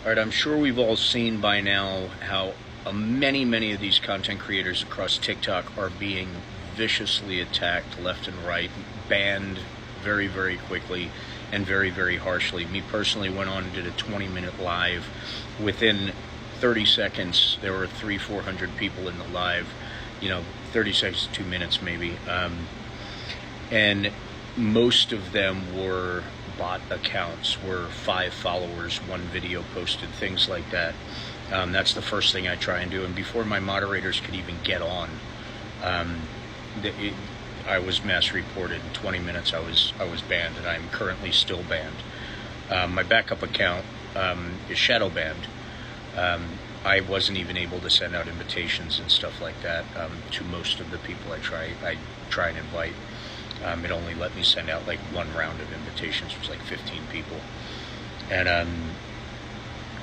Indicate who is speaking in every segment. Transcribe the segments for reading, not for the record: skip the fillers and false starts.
Speaker 1: All right, I'm sure we've all seen by now how many of these content creators across TikTok are being viciously attacked left and right, banned very quickly and very harshly. Me personally went on and did a 20-minute live. Within 30 seconds, there were 300-400 people in the live, 30 seconds to 2 minutes maybe. And most of them were bot accounts, were 5 followers, 1 video posted, things like that. That's the first thing I try and do. And before my moderators could even get on, I was mass reported. In 20 minutes I was banned, and I'm currently still banned. My backup account is shadow banned. I wasn't even able to send out invitations and stuff like that to most of the people I try and invite. It only let me send out like 1 round of invitations, which was like 15 people. And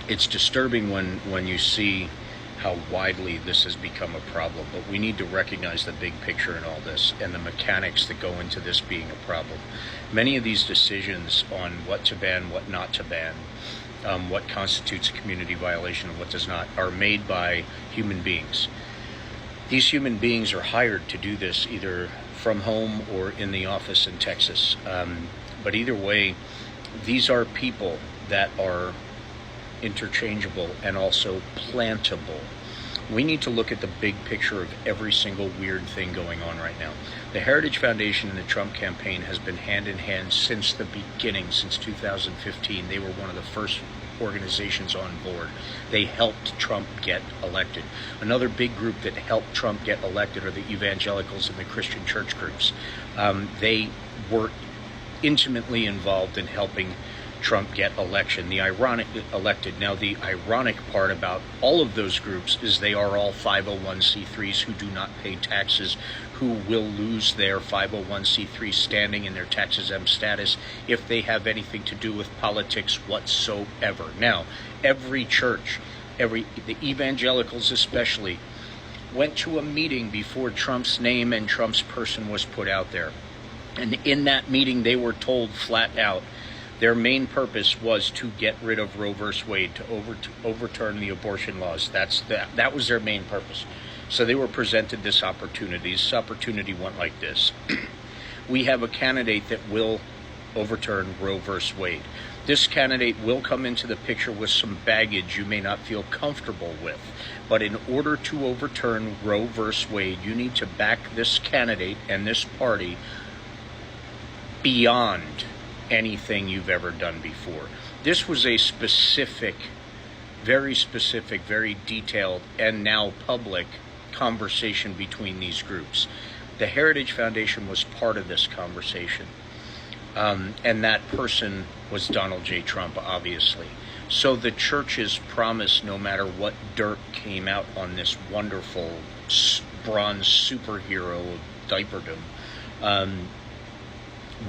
Speaker 1: it's disturbing when you see how widely this has become a problem. But we need to recognize the big picture in all this and the mechanics that go into this being a problem. Many of these decisions on what to ban, what not to ban, what constitutes a community violation and what does not, are made by human beings. These human beings are hired to do this either from home or in the office in Texas. But either way, these are people that are interchangeable and also plantable. We need to look at the big picture of every single weird thing going on right now. The Heritage Foundation and the Trump campaign has been hand in hand since the beginning, since 2015. They were one of the first organizations on board. They helped Trump get elected. Another big group that helped Trump get elected are the evangelicals and the Christian church groups. They were intimately involved in helping Trump get elected. Now, the ironic part about all of those groups is they are all 501c3s who do not pay taxes, who will lose their 501c3 standing and their tax-exempt status if they have anything to do with politics whatsoever. Now, every church, the evangelicals especially, went to a meeting before Trump's name and Trump's person was put out there. And in that meeting, they were told flat out, their main purpose was to get rid of Roe versus Wade, to overturn the abortion laws. That was their main purpose. So they were presented this opportunity. This opportunity went like this. We have a candidate that will overturn Roe versus Wade. This candidate will come into the picture with some baggage you may not feel comfortable with. But in order to overturn Roe versus Wade, you need to back this candidate and this party beyond anything you've ever done before. This was a specific, very detailed, and now public conversation between these groups. The Heritage Foundation was part of this conversation. And that person was Donald J. Trump, obviously. So the churches promised, no matter what dirt came out on this wonderful bronze superhero of diaperdom,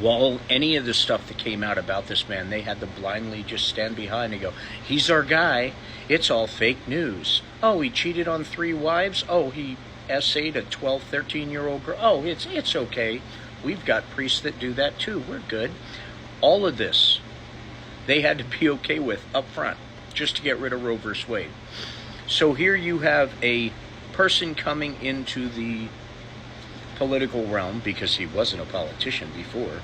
Speaker 1: while any of the stuff that came out about this man, they had to blindly just stand behind and go, he's our guy. It's all fake news. Oh, he cheated on 3 wives. Oh, he essayed a 12, 13-year-old girl. Oh, it's okay. We've got priests that do that too. We're good. All of this, they had to be okay with up front just to get rid of Roe versus Wade. So here you have a person coming into the political realm, because he wasn't a politician before,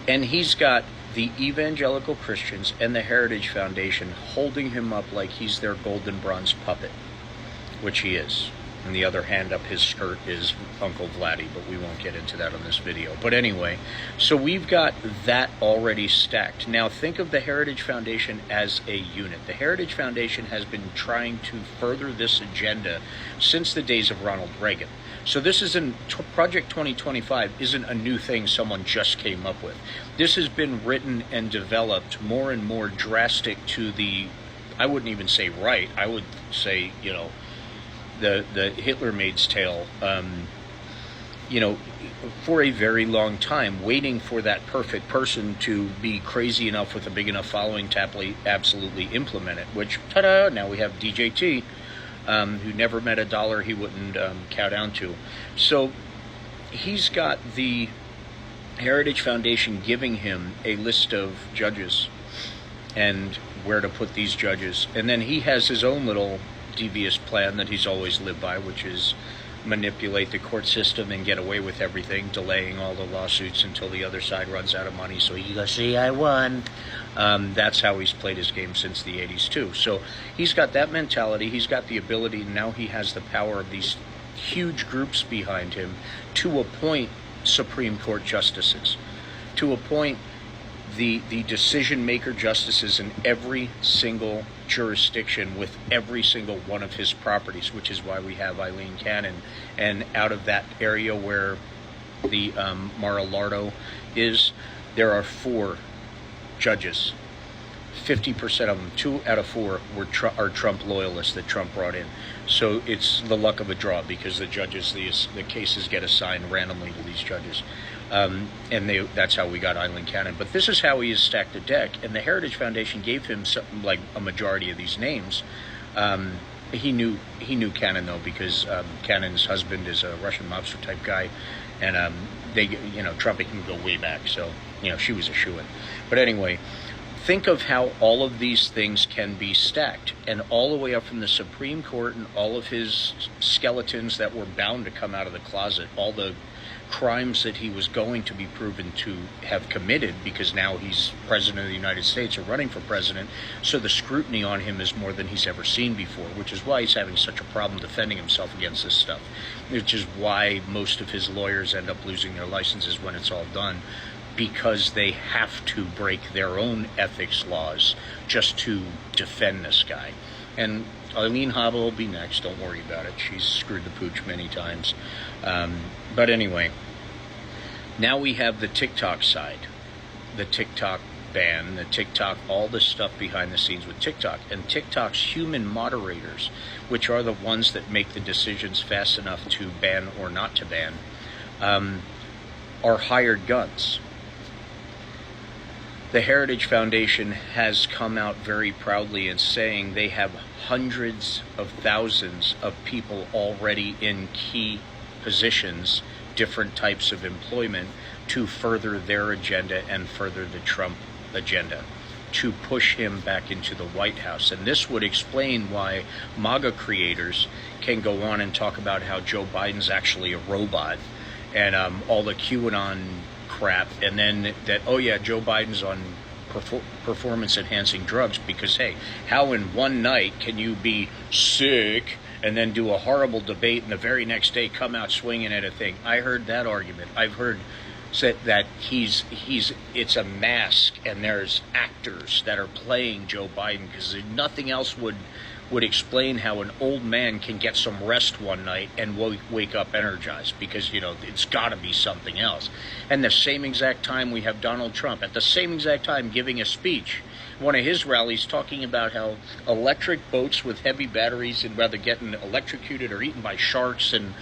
Speaker 1: and he's got the evangelical Christians and the Heritage Foundation holding him up like he's their golden bronze puppet, which he is. And the other hand up his skirt is Uncle Vladdy, but we won't get into that on this video. But anyway, so we've got that already stacked. Now think of the Heritage Foundation as a unit. The Heritage Foundation has been trying to further this agenda since the days of Ronald Reagan. So this isn't, Project 2025 isn't a new thing someone just came up with. This has been written and developed more and more drastic to the, I wouldn't even say right, I would say, the Hitler Maid's tale, for a very long time, waiting for that perfect person to be crazy enough with a big enough following to absolutely implement it, which, ta-da, now we have DJT, who never met a dollar he wouldn't cow down to. So he's got the Heritage Foundation giving him a list of judges and where to put these judges. And then he has his own little devious plan that he's always lived by, which is manipulate the court system and get away with everything, delaying all the lawsuits until the other side runs out of money so he goes, see, I won. That's how he's played his game since the 80s too. So he's got that mentality, he's got the ability, now he has the power of these huge groups behind him to appoint Supreme Court justices, to appoint the decision maker justices in every single jurisdiction with every single one of his properties, which is why we have Eileen Cannon. And out of that area where the Mar-a-Lardo is, there are 4 judges. 50% of them, 2 out of 4 are Trump loyalists that Trump brought in. So it's the luck of a draw, because the judges, the cases get assigned randomly to these judges. And that's how we got Eileen Cannon. But this is how he has stacked the deck. And the Heritage Foundation gave him something like a majority of these names. He knew Cannon though, because Cannon's husband is a Russian mobster type guy, and Trump can go way back. So she was a shoo-in. But anyway, think of how all of these things can be stacked, and all the way up from the Supreme Court and all of his skeletons that were bound to come out of the closet, all the crimes that he was going to be proven to have committed, because now he's president of the United States or running for president. So the scrutiny on him is more than he's ever seen before, which is why he's having such a problem defending himself against this stuff, which is why most of his lawyers end up losing their licenses when it's all done, because they have to break their own ethics laws just to defend this guy. And Eileen Hobble will be next. Don't worry about it. She's screwed the pooch many times. But anyway, now we have the TikTok side, the TikTok ban, the TikTok, all the stuff behind the scenes with TikTok. And TikTok's human moderators, which are the ones that make the decisions fast enough to ban or not to ban, are hired guns. The Heritage Foundation has come out very proudly in saying they have hundreds of thousands of people already in key positions, different types of employment, to further their agenda and further the Trump agenda, to push him back into the White House. And this would explain why MAGA creators can go on and talk about how Joe Biden's actually a robot, and all the QAnon crap, and then that, oh yeah, Joe Biden's on performance enhancing drugs, because hey, how in one night can you be sick and then do a horrible debate and the very next day come out swinging at a thing? I heard that argument. I've heard said that it's a mask and there's actors that are playing Joe Biden, because nothing else would explain how an old man can get some rest one night and wake up energized, because it's got to be something else. And the same exact time we have Donald Trump at the same exact time giving a speech, one of his rallies, talking about how electric boats with heavy batteries and rather getting electrocuted or eaten by sharks, and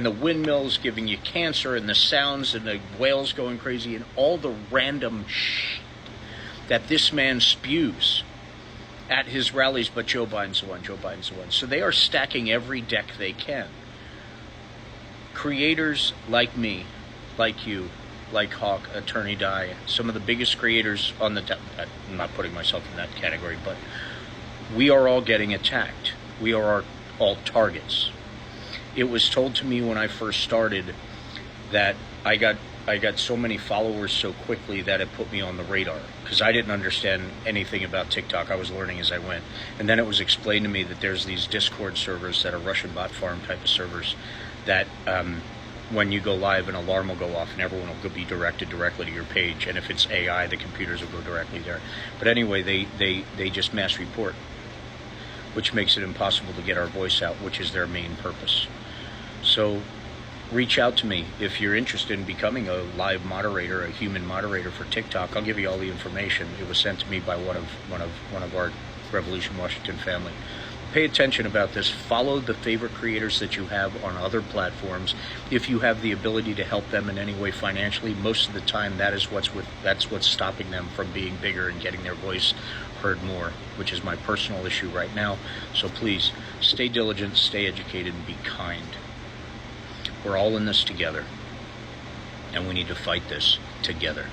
Speaker 1: the windmills giving you cancer, and the sounds and the whales going crazy, and all the random shit that this man spews at his rallies. But Joe Biden's the one, Joe Biden's the one. So they are stacking every deck they can. Creators like me, like you, like Hawk, Attorney Di, some of the biggest creators on the I'm not putting myself in that category, but we are all getting attacked. We are all targets. It was told to me when I first started that I got so many followers so quickly that it put me on the radar, because I didn't understand anything about TikTok. I was learning as I went. And then it was explained to me that there's these Discord servers that are Russian bot farm type of servers that when you go live, an alarm will go off and everyone will be directed directly to your page. And if it's AI, the computers will go directly there. But anyway, they just mass report, which makes it impossible to get our voice out, which is their main purpose. So reach out to me if you're interested in becoming a live moderator, a human moderator for TikTok. I'll give you all the information. It was sent to me by one of our Revolution Washington family. Pay attention about this. Follow the favorite creators that you have on other platforms. If you have the ability to help them in any way financially, most of the time that's what's stopping them from being bigger and getting their voice heard more, which is my personal issue right now. So please stay diligent, stay educated, and be kind. We're all in this together, and we need to fight this together.